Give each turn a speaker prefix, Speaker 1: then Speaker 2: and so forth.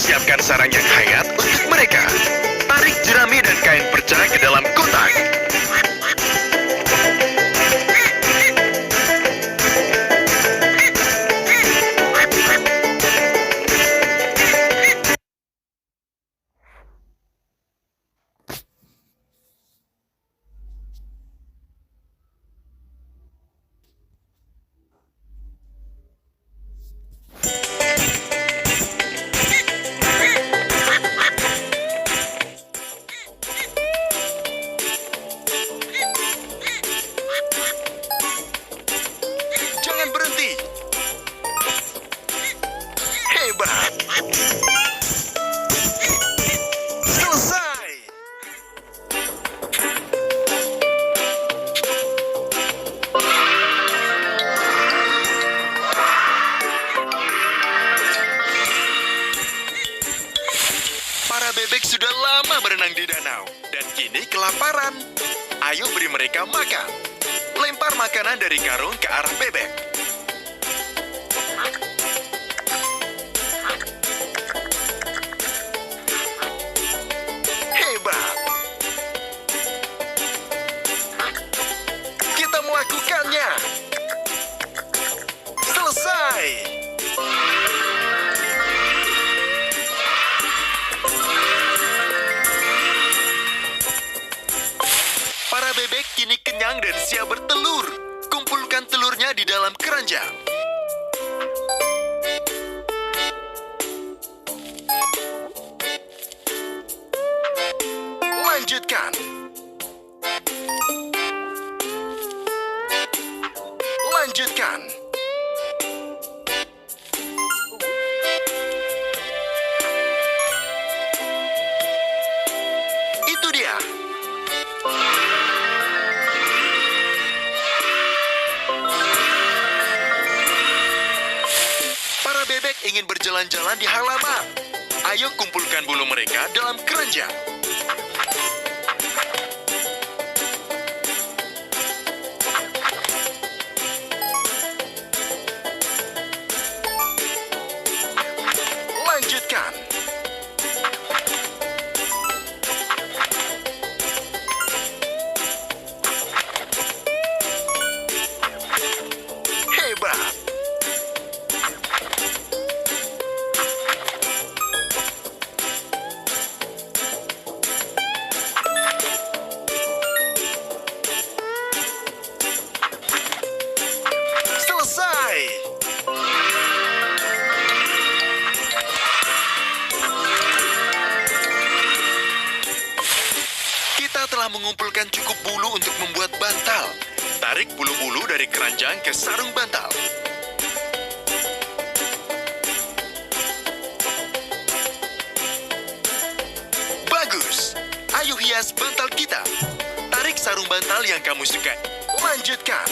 Speaker 1: siapkan sarang yang hangat untuk mereka. Tarik jerami dan kain perca ke dalam kotak. Jangan berhenti. Hebat. Selesai. Para bebek sudah lama berenang di danau dan kini kelaparan. Ayo beri mereka makan. Lempar makanan dari karung ke arah bebek. Hebat. Kita melakukannya. Selesai. Para bebek kini kenyang dan siap bertelur. Kumpulkan telurnya di dalam keranjang. Lanjutkan. Lanjutkan. Itu dia. Para bebek ingin berjalan-jalan di halaman. Ayo kumpulkan bulu mereka dalam keranjang. Lanjutkan. Hebat. Selesai. Kita telah mengumpulkan cukup bulu untuk membuat bantal. Tarik bulu-bulu dari keranjang ke sarung bantal. Bagus. Ayo hias bantal kita. Tarik sarung bantal yang kamu suka. Lanjutkan.